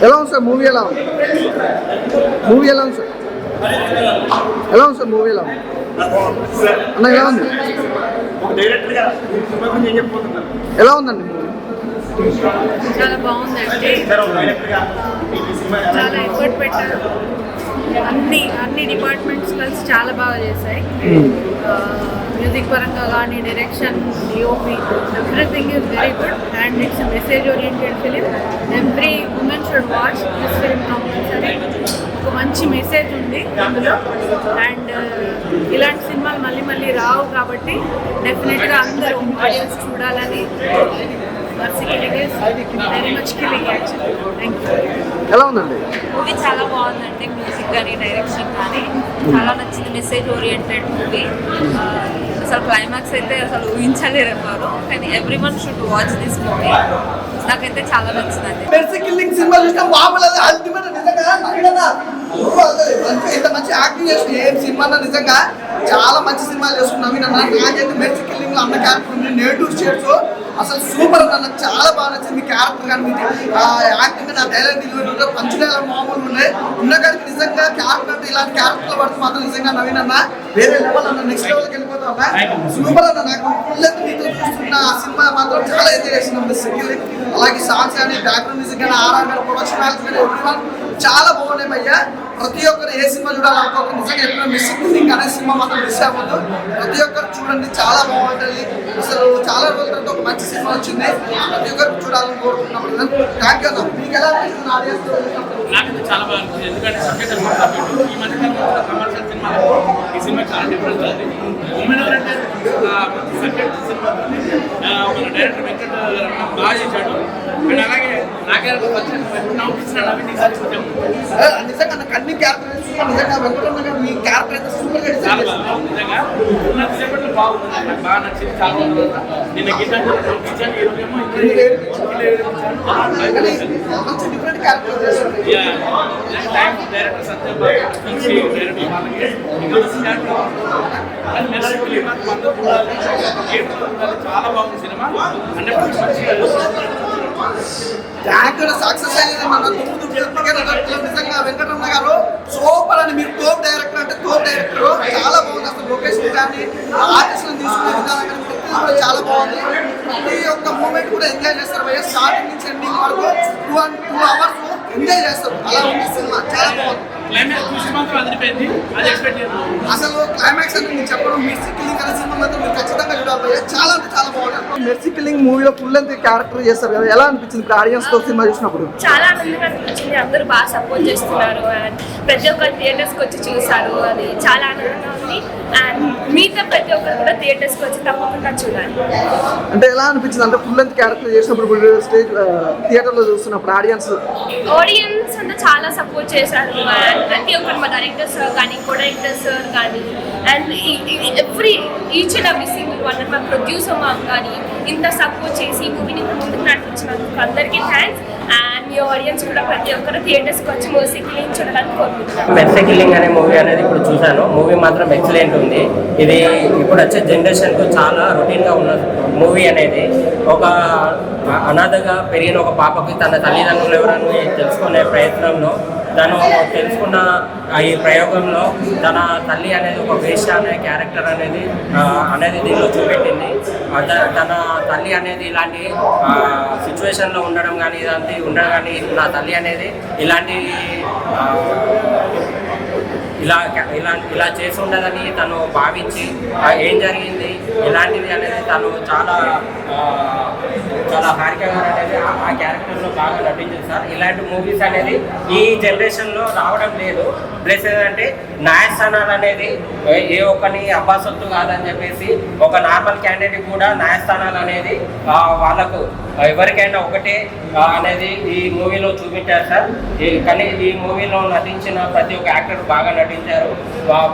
ఎలా ఉంది sir movie? ఎలా ఉంది మూవీ? ఎలా ఉంది సార్? ఎలా ఉంది సార్ మూవీ? ఎలా ఉంది అన్న? ఎలా ఉంది? ఎలా ఉందండి మూవీ? చాలా బాగుందండి. చాలా ఎఫర్ట్ పెట్టారు. అన్ని డిపార్ట్మెంట్స్ కలిసి చాలా బాగా చేశాయి. మ్యూజిక్ పరంగా కానీ, direction, DOP, everything is very good and it's message oriented film. Every women should watch this film compulsory. ఒక మంచి మెసేజ్ ఉంది అందులో అండ్ ఇలాంటి సినిమాలు మళ్ళీ మళ్ళీ రావు కాబట్టి డెఫినెట్గా అందరూ ఆడియన్స్ చూడాలని. Mercy Killing is very much killing actually. Thank you. ఎలా ఉందండి మూవీ? చాలా బాగుందండి. మ్యూజిక్ కానీ, డైరెక్షన్ కానీ చాలా నచ్చింది. Message oriented movie. అసలు క్లైమాక్స్ అయితే అసలు ఊహించలేరు ఎవరు, కానీ every one should watch this movie. నాకైతే చాలా నచ్చిందండి. మెర్సీ కిల్లింగ్ సినిమా చూసినా బాబులేదు అల్టిమేట్. నిజంగా ఇంత మంచి యాక్టింగ్ చేసిన ఏం సినిమా నిజంగా చాలా మంచి సినిమాలు చేస్తున్నాం. నాకైతే మెర్సీ కిల్లింగ్ లో అన్న క్యారెక్టర్ ఉంది, నేటివ్ స్టేట్స్ అసలు సూపర్ అన్న. నాకు చాలా బాగా నచ్చింది క్యారెక్టర్ కానీ, యాక్టింగ్, నా డైలాగ్ డెలివరీ, పంచులేలా మామూలు ఉన్నాయి ఉన్నకాడికి. నిజంగా క్యారెక్టర్ అంటే ఇలాంటి క్యారెక్టర్లు పడుతూ మాత్రం నిజంగా నవీన్ అన్న వేరే లెవెల్ అన్న, నెక్స్ట్ లెవెల్కి వెళ్ళిపోతాం అన్న. సూపర్ అన్న. నాకు పిల్లలతో మీతో చూస్తున్న ఆ సినిమా మాత్రం చాలా ఎంజాయ్ చేసినాం. అలాగే సాంగ్స్ కానీ, బ్యాక్గ్రౌండ్ మ్యూజిక్ కానీ, ఆర్ఆర్ కానీ, ప్రొడక్షన్ వాల్యూస్ కానీ ఎవ్రీవన్ చాలా బాగున్నాయి భయ్యా. ప్రతి ఒక్కరు ఏ సినిమా చూడాలనుకోక నిజంగా ఎప్పుడైనా మిస్ కిల్లింగ్ అనే సినిమా మాత్రం మిస్ అవ్వద్దు. ప్రతి ఒక్కరు చూడండి, చాలా బాగుంటుంది. అసలు చాలా రోజుల తర్వాత ఒక మంచి సినిమా వచ్చింది, ప్రతి ఒక్కరు చూడాలని కోరుకుంటున్నాం. థ్యాంక్ యూ అన్న. మీకు ఎలా అనిపిస్తుంది ఆడియన్స్? నాకైతే చాలా బాగా అనిపిస్తుంది. ఎందుకంటే సబ్జెక్ట్ ఈ మధ్యకాలంలో కమర్షియల్ సినిమా ఈ సినిమా చాలా డిఫరెన్స్ ఉంది. ఉమెన్ ఓరియంటెడ్ సబ్జెక్ట్ సినిమా మన డైరెక్టర్ వెంకట బాగా చేశాడు. అండ్ అలాగే నాకే నవ్వుపించిన నవీన్ నిజంగా నాకు అన్ని క్యారెక్టర్ నిజంగా వెంకటరమణ గారు మీ క్యారెక్టర్ అయితే సూపర్ గా చాలా బాగుంది. నిజంగా నాకు చెప్పండి బాగుంది, నాకు బాగా నచ్చింది. చాలా బాగుంది. నిన్న గిట్టాను ఈరోజేమో మంచి డిఫరెంట్ క్యారెక్టర్ చేస్తారు. డైరెక్టర్ సత్యబాబు డైరెక్టర్ చాలా బాగుంది సినిమా. యాంకర్ సక్సెస్ అయ్యేది మన నిజంగా వెంకటరమణ గారు సూపర్ అని. మీరు టోప్ డైరెక్టర్ అంటే టోప్ డైరెక్టర్. చాలా బాగుంది. అసలు లొకేషన్ కానీ, ఆర్టిస్టులను తీసుకునే విధానం కానీ ప్రతిదీ కూడా చాలా బాగుంది. ప్రతి ఒక్క మూమెంట్ కూడా ఎంజాయ్ చేస్తారు భయ్య. స్టార్టింగ్ నుంచి ఎండింగ్ వరకు 2 hours ఎంజాయ్ చేస్తారు. అలా ఉంది సినిమా, చాలా బాగుంది. అసలు క్లైమాక్స్ అంటే నేను చెప్పడం మెర్సీ కిల్లింగ్ అనే సినిమా మాత్రం మీరు ఖచ్చితంగా చూడాలి. చాలా అంటే చాలా బాగుంది. మెర్సీ కిల్లింగ్ మూవీలో ఫుల్ లెంత్ క్యారెక్టర్ చేస్తారు కదా, ఎలా అనిపించింది ఇప్పుడు ఆడియన్స్ తో సినిమా చూసినప్పుడు? చాలా ఆనందంగా అనిపించింది. అందరూ బాగా సపోర్ట్ చేస్తున్నారు అండ్ ప్రతి ఒక్కరు థియేటర్స్కి వచ్చి చూశారు. అది చాలా ఆనందంగా ఉంది అండ్ మీతో ప్రతి ఒక్కరు కూడా థియేటర్స్కి వచ్చి తప్పకుండా చూడాలి. అంటే ఎలా అనిపించింది అంటే ఫుల్ లెంత్ క్యారెక్టర్ చేసినప్పుడు స్టేజ్ థియేటర్లో చూస్తున్నప్పుడు ఆడియన్స్ అంతా చాలా సపోర్ట్ చేశారు అండ్ ప్రతి ఒక్కరు మా డైరెక్టర్ సార్ కానీ, కో డైరెక్టర్ సార్ కానీ and each and every single one మా ప్రొడ్యూసర్ మాకు కానీ ఇంత సపోర్ట్ చేసి ఈ మూవీని ముందుకు నడిపించినందుకు అందరికీ థ్యాంక్స్. అండ్ మీ ఆడియన్స్ కూడా ప్రతి ఒక్కరు థియేటర్స్కి వచ్చి మెర్సీ కిల్లింగ్ చూడాలని కోరుకుంటున్నాను. మెర్సీ కిల్లింగ్ అనే మూవీ అనేది ఇప్పుడు చూశాను. మూవీ మాత్రం ఎక్సలెంట్ ఉంది. ఇది ఇప్పుడు వచ్చే జనరేషన్కు చాలా రొటీన్గా ఉన్న మూవీ అనేది. ఒక అనాథగా పెరిగిన ఒక పాపకి తన తల్లిదండ్రులు ఎవరని తెలుసుకునే ప్రయత్నంలో తను తెలుసుకున్న ఈ ప్రయోగంలో తన తల్లి అనేది ఒక వేశ్య అనే క్యారెక్టర్ అనేది దీనిలో చూపెట్టింది. తన తల్లి అనేది ఇలాంటి సిచ్యువేషన్లో ఉండడం కానీ నా తల్లి అనేది ఇలాంటి ఇలా చేసి ఉండదని తను భావించి ఏం జరిగింది ఇలాంటిది అనేది తను చాలా హారిక గారు అనేది ఆ క్యారెక్టర్లో బాగా నటించింది సార్. ఇలాంటి మూవీస్ అనేది ఈ జనరేషన్లో రావడం లేదు. ప్లస్ ఏంటంటే న్యాయస్థానాలు అనేది ఏ ఒక్కని అబ్బాసొత్తు కాదని చెప్పేసి ఒక నార్మల్ క్యాండిడేట్ కూడా న్యాయస్థానాలు అనేది వాళ్ళకు ఎవరికైనా ఒకటే అనేది ఈ మూవీలో చూపించారు సార్. కానీ ఈ మూవీలో నటించిన ప్రతి ఒక్క యాక్టర్ బాగా నటించారు.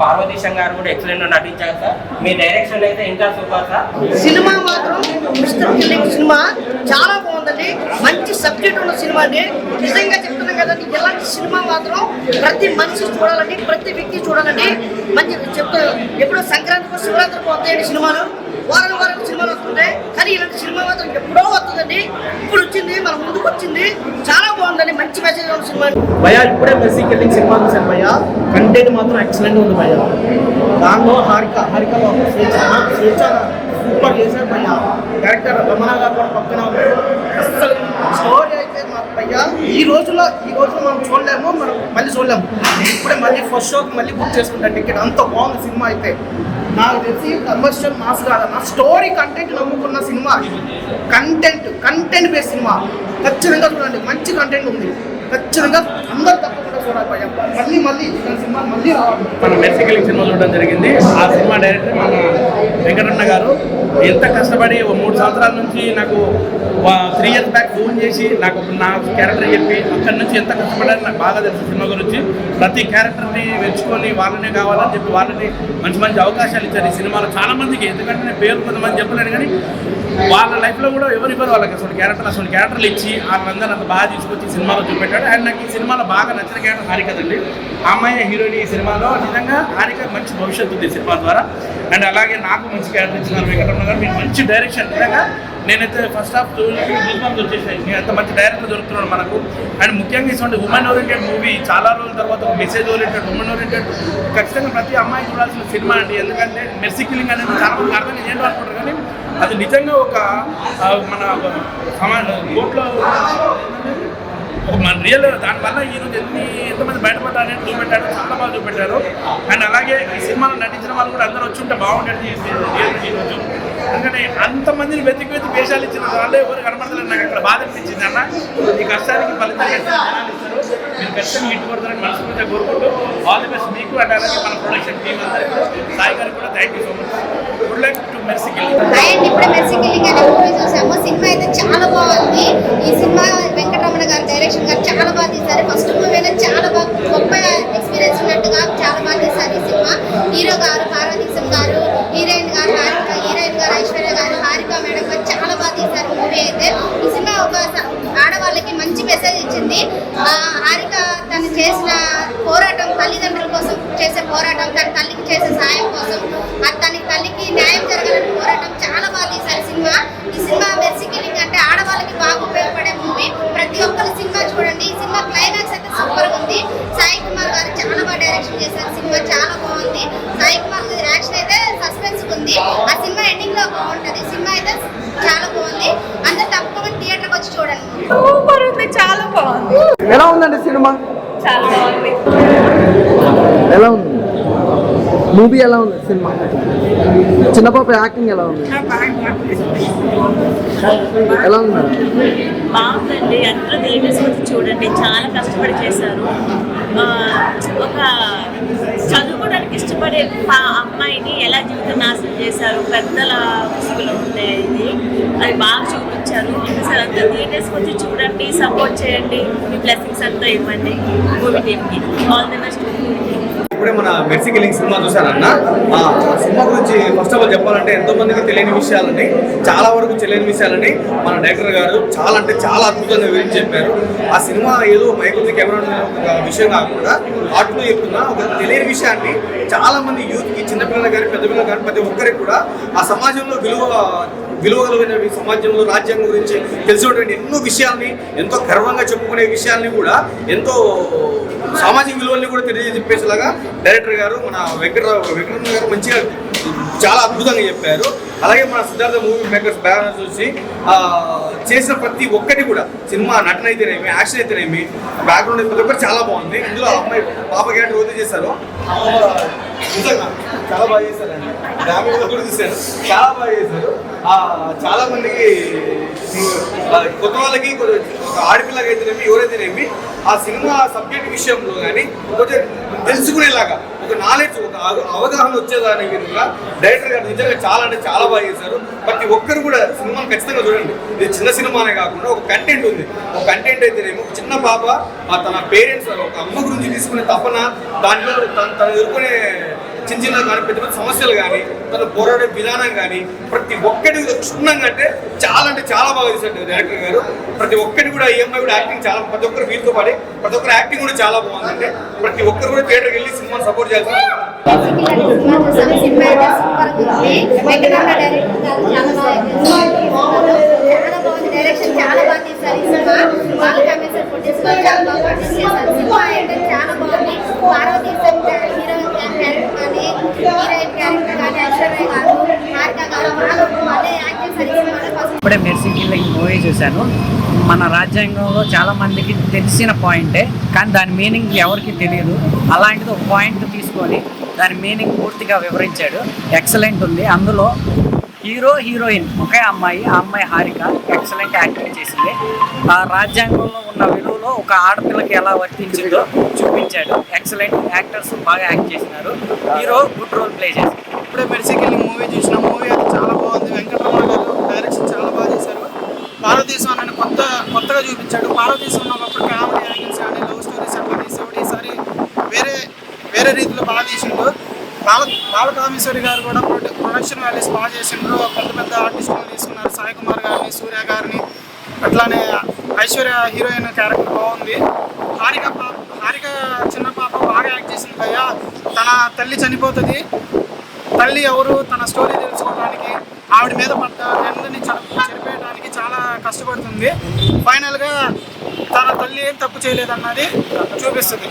పార్వతీశం గారు కూడా ఎక్సలెంట్ నటించారు సార్. మీ డైరెక్షన్ అయితే ఇంకా సూపర్ సార్. సినిమా మాత్రం మిస్టర్ కిల్లింగ్ సినిమా చాలా బాగుందండి. మంచి సబ్జెక్ట్ ఉన్న సినిమా అండి. నిజంగా చెప్తున్నాం కదండి, ఇలాంటి సినిమా మాత్రం ప్రతి మనిషి చూడాలండి, ప్రతి వ్యక్తి చూడాలండి. మంచి చెప్తాను. ఎప్పుడో సంక్రాంతికి శివరాత్రికి వస్తాయండి సినిమాలు. వారం వారం సినిమాలు వస్తుంటాయి, కానీ ఇలాంటి సినిమా మాత్రం ఎప్పుడో వస్తుందండి. ఇప్పుడు వచ్చింది, మన ముందుకు వచ్చింది, చాలా బాగుందండి. మంచి మెసేజ్ ఉన్న సినిమా. భయ్యా ఇప్పుడే మెస్సీ కిల్లింగ్ సినిమా చూశాను భయ్యా. కంటెంట్ మాత్రం ఎక్సలెంట్ ఉంది భయ్యా. దానిలో హారిక స్వేచ్ఛ సూపర్ చేశారు భయ్యా. డైరెక్టర్ రమణ గారు కూడా పక్కన ఉన్నారు. అసలు స్టోరీ అయితే మాకు భయ్యా ఈ రోజులో మనం చూడలేము, మనం మళ్ళీ చూడలేము. ఇప్పుడే మళ్ళీ ఫస్ట్ షోకి మళ్ళీ బుక్ చేసుకుంటాను టికెట్. అంత బాగుంది సినిమా అయితే. నాకు తెలిసి కమర్షియల్ మాస్ కాదన్న, స్టోరీ కంటెంట్ నమ్ముకున్న సినిమా. కంటెంట్ బేస్ సినిమా ఖచ్చితంగా చూడండి. మంచి కంటెంట్ ఉంది, ఖచ్చితంగా అందరూ తప్పకుండా చూడాలి భయ్యా. మళ్ళీ సినిమా మళ్ళీ రావాలి. మన మెర్సీ కిల్లింగ్ సినిమా చూడడం జరిగింది. ఆ సినిమా డైరెక్టర్ మన వెంకటరమణ గారు ఎంత కష్టపడి 3 సంవత్సరాల నుంచి నాకు 3 years బ్యాక్ ఫోన్ చేసి నాకు నా క్యారెక్టర్ చెప్పి అక్కడి నుంచి ఎంత కష్టపడారో నాకు బాగా తెలుసు సినిమా గురించి. ప్రతి క్యారెక్టర్ని వెచ్చుకొని వాళ్ళనే కావాలని చెప్పి వాళ్ళని మంచి అవకాశాలు ఇచ్చారు ఈ సినిమాలో చాలా మందికి. ఎందుకంటే నేను పేరు కొంతమంది చెప్పలేను, కానీ వాళ్ళ లైఫ్లో కూడా ఎవరు వాళ్ళకి అసలు క్యారెక్టర్లు ఇచ్చి వాళ్ళందరూ అంత బాగా తీసుకొచ్చి సినిమాలో చూపెట్టాడు. అండ్ నాకు ఈ సినిమాలో బాగా నచ్చిన క్యారెక్టర్ హారిక అండి. ఆ అమ్మాయి హీరోయిన్ ఈ సినిమాలో. నిజంగా హారిక మంచి భవిష్యత్తు ఉంది సినిమా ద్వారా. అండ్ అలాగే నాకు మంచి క్యారెక్టర్ ఇచ్చినారు వెంకటరమణ గారు. మీకు మంచి డైరెక్షన్. నిజంగా నేనైతే ఫస్ట్ హాఫ్ గూస్బంప్స్ వచ్చేసాయి. నేను అంత మంచి డైరెక్టర్ దొరుకుతున్నాడు మనకు. అండ్ ముఖ్యంగా ఇటువంటి ఉమెన్ ఓరియంటెడ్ మూవీ చాలా రోజుల తర్వాత ఒక మెసేజ్ ఓరియంటెడ్ ఉమెన్ ఓరియంటెడ్ ఖచ్చితంగా ప్రతి అమ్మాయి చూడాల్సిన సినిమా అండి. ఎందుకంటే మెర్సీ కిల్లింగ్ అనేది చాలా మంది అర్థం ఏంటో అనుకుంటారు, కానీ అది నిజంగా ఒక మన కోర్టులో ఒక మన రియల్ దానివల్ల ఈరోజు ఎంతమంది బయటపడ్డారని చూపెట్టారు, చాలా బాగా చూపెట్టారు. అండ్ అలాగే ఈ సినిమాలో నటించిన వాళ్ళు కూడా అందరూ వచ్చి ఉంటే బాగుండేది ఈరోజు. ఎందుకంటే అంతమందిని వెతికి వేషాలు ఇచ్చిన వాళ్ళే ఎవరు కనపడతారు. నాకు అక్కడ బాధ అనిపించింది. అన్న ఈ కష్టానికి ఫలితం జనాలు ఇస్తారు, మీరు ఖచ్చితంగా హిట్ కొడతారని మనస్ఫూర్తిగా కోరుకుంటూ ఆల్ ది బెస్ట్ మీకు. అండ్ అలాగే మన ప్రొడక్షన్ టీమ్ అందరికీ సాయి గారికి కూడా thank you so much. Good luck to mercy killing. ఇప్పుడే మెర్సీ కిల్లింగ్ అనే మూవీ చూసాము. సినిమా అయితే చాలా బాగుంది. ఈ సినిమా వెంకటరమణ గారు డైరెక్షన్ గారు చాలా బాగా తీశారు. ఫస్ట్ మూవీ అనేది చాలా బాగా గొప్ప ఎక్స్పీరియన్స్ ఉన్నట్టుగా చాలా బాగా తీశారు ఈ సినిమా. హీరో గారు పార్వతీశం గారు, హీరోయిన్ గారు ఐశ్వర్య గారు, హారిక మేడం గారు చాలా బాగా తీశారు మూవీ అయితే. ఈ సినిమా ఒక ఆడవాళ్ళకి మంచి మెసేజ్ ఇచ్చింది. హారిక తను చేసిన పోరాటం, తల్లిదండ్రుల కోసం చేసే పోరాటం, తన తల్లికి చేసే సాయం కోసం, తన తల్లికి న్యాయం జరగాలని పోరాటం చాలా బాగా తీశారు సినిమా. ఈ సినిమా మెర్సీ కిల్లింగ్ అంటే ఆడవాళ్ళకి బాగా ఉపయోగపడే మూవీ. ప్రతి ఒక్కరు సినిమా చూడండి. ఈ సినిమా క్లైమాక్స్ అయితే సూపర్ ఉంది. సాయి కుమార్ గారు చాలా బాగా డైరెక్షన్ చేశారు. సినిమా చాలా బాగుంది. సాయి కుమార్ గారి యాక్షన్ అయితే సస్పెన్స్ ఉంది. ఆ సినిమా ఎండింగ్ లో బాగుంటది. సినిమా అయితే చాలా బాగుంది. అందరు తప్పకుండా థియేటర్కి వచ్చి చూడండి. సూపర్ ఉంది, చాలా బాగుంది. ఎలా ఉందండి సినిమా? చాలా బాగుంది. ఎలా ఉంది మూవీ? ఎలా ఉంది సినిమా? చిన్నపాప యాక్టింగ్ ఎలా ఉంది? ఎలా ఉంది మేడం? బాగుందండి. అందరూ థియేటర్స్ వచ్చి చూడండి. చాలా కష్టపడి చేశారు. ఒక చదువుకోవడానికి ఇష్టపడే అమ్మాయిని ఎలా జీవితం నాశనం చేశారు, పెద్దల ముసుగులో ఉండే ఇది అది బాగా చూపించారు. సార్ అందరూ థియేటర్స్కి వచ్చి చూడండి, సపోర్ట్ చేయండి, మీ బ్లెస్సింగ్స్ అంతా ఇవ్వండి మూవీ టీమ్కి. All the best. ఇప్పుడే మన మెర్సీ కిల్లింగ్ సినిమా చూశానన్న. ఆ సినిమా గురించి ఫస్ట్ ఆఫ్ ఆల్ చెప్పాలంటే ఎంతో మందికి తెలియని విషయాలని, చాలా వరకు తెలియని విషయాలని మన డైరెక్టర్ గారు చాలా అంటే చాలా అద్భుతంగా వివరించి చెప్పారు. ఆ సినిమా ఏదో మైకుంది కెమెరా ఒక విషయం కాకుండా ఆటలో చెప్తున్నా ఒక తెలియని విషయాన్ని చాలా మంది యూత్కి, చిన్నపిల్లలు కానీ పెద్ద పిల్లలు కానీ ప్రతి ఒక్కరికి కూడా ఆ సమాజంలో విలువగలిగిన సమాజంలో రాజ్యాంగం గురించి తెలిసినటువంటి ఎన్నో విషయాల్ని, ఎంతో గర్వంగా చెప్పుకునే విషయాల్ని కూడా, ఎంతో సామాజిక విలువల్ని కూడా తెలియజెప్పేసేలాగా డైరెక్టర్ గారు మన వెంకటరమణ గారు మంచిగా చాలా అద్భుతంగా చెప్పారు. అలాగే మన సిద్ధార్థ మూవీ మేకర్స్ బ్యానర్ చూసి చేసిన ప్రతి ఒక్కటి కూడా, సినిమా నటన అయితేనేమి, యాక్షన్ అయితేనేమి, బ్యాక్గ్రౌండ్ ప్రతి ఒక్కటి చాలా బాగుంది. ఇందులో అమ్మాయి పాప క్యారెక్టర్ వదిలి చేశారు, నిజంగా చాలా బాగా చేశారండి. డ్యామేజ్ కూడా చూశాను, చాలా బాగా చేశారు. చాలా మందికి కొత్త వాళ్ళకి, ఆడపిల్లకి అయితేనేమి, ఎవరైతేనేమి ఆ సినిమా సబ్జెక్ట్ విషయంలో కానీ కొంచెం తెలుసుకునేలాగా, ఒక నాలెడ్జ్, ఒక అవగాహన వచ్చేదాని విధంగా డైరెక్టర్ గారు నిజంగా చాలా అంటే చాలా బాగా చేశారు. ప్రతి ఒక్కరు కూడా సినిమాని ఖచ్చితంగా చూడండి. ఇది చిన్న సినిమానే కాకుండా ఒక కంటెంట్ ఉంది. ఒక కంటెంట్ అయితేనేమో ఒక చిన్న పాప తన పేరెంట్స్, ఒక అమ్మ గురించి తీసుకునే తపన, దాంట్లో తను ఎదుర్కొనే చిన్న కానీ పెద్ద పెద్ద సమస్యలు కానీ, తను పోరాడే విధానం కానీ ప్రతి ఒక్కటి క్షుణ్ణంగా అంటే చాలా బాగా చేశారు డైరెక్టర్ గారు. ప్రతి ఒక్కటి కూడా ఈ అమ్మాయి కూడా యాక్టింగ్ చాలా, ప్రతి ఒక్కరు వీరితో పాటు ప్రతి ఒక్కరు యాక్టింగ్ కూడా చాలా బాగుందంటే ప్రతి ఒక్కరు కూడా థియేటర్కి వెళ్ళి సినిమాని సపోర్ట్ చేస్తారు. బేసికల్ అనే సినిమా చూసాను. సినిమా అయితే సూపర్ ఉంది. వెంకటరమణ డైరెక్టర్ గారు చాలా బాగా చాలా బాగుంది. డైరెక్షన్ చాలా బాగా తీశారు ఈ సినిమా. వాళ్ళ కమిషన్ ప్రొడ్యూస్ చాలా బాగా ప్రొడ్యూస్ చేశారు. సినిమా అయితే చాలా బాగుంది. పార్వతీ హీరో క్యారెక్టర్ కానీ హీరోయిన్ క్యారెక్టర్ కానీ ఐశ్వర్య గారు హారిక గారు బాగా యాక్ట్ చేశారు ఈ సినిమాలో. ఫస్ట్ ఇప్పుడే మెర్సీ కిల్లింగ్ మూవీ చూశాను. మన రాజ్యాంగంలో చాలా మందికి తెలిసిన పాయింటే, కానీ దాని మీనింగ్ ఎవరికి తెలియదు. అలాంటిది ఒక పాయింట్ తీసుకొని దాని మీనింగ్ పూర్తిగా వివరించాడు. ఎక్సలెంట్ ఉంది. అందులో హీరో హీరోయిన్ ఒకే అమ్మాయి, ఆ అమ్మాయి హారిక ఎక్సలెంట్ యాక్టింగ్ చేసింది. ఆ రాజ్యాంగంలో ఉన్న విలువలో ఒక ఆడపిల్లకి ఎలా వర్తించిందో చూపించాడు. ఎక్సలెంట్. యాక్టర్స్ బాగా యాక్ట్ చేసినారు. హీరో గుడ్ రోల్ ప్లే చేశారు. ఇప్పుడే మెర్సీ కిల్లింగ్ మూవీ చూసిన. మూవీ అయితే చాలా బాగుంది. వెంకటరమణ గారు డైరెక్షన్ చాలా బాగా చేశారు. భారతదేశం అని కొత్తగా చూపించాడు. భారతదేశంలో ఒకప్పుడు కామెడీ యాంగిల్స్ కానీ లవ్ స్టోరీస్ అట్లా తీసేవాడు. ఈసారి వేరే రీతిలో బాగా తీసిండు. బాలకామేశ్వరి గారు కూడా ప్రొడక్షన్ వాల్యూస్ బాగా చేసిండ్రు. పెద్ద ఆర్టిస్టులు తీసుకున్నారు. సాయి కుమార్ గారిని, సూర్య గారిని, అట్లానే ఐశ్వర్య హీరోయిన్ క్యారెక్టర్ బాగుంది. హారిక చిన్న పాప బాగా యాక్ట్ చేసింది భయ్య. తన తల్లి చనిపోతుంది. తల్లి ఎవరు తన స్టోరీ తెలుసుకోవడానికి, ఆవిడ మీద పడ్డ నిందని చెరిపేయడానికి చాలా కష్టపడుతుంది. ఫైనల్గా తన తల్లి ఏం తప్పు చేయలేదన్నది చూపిస్తుంది.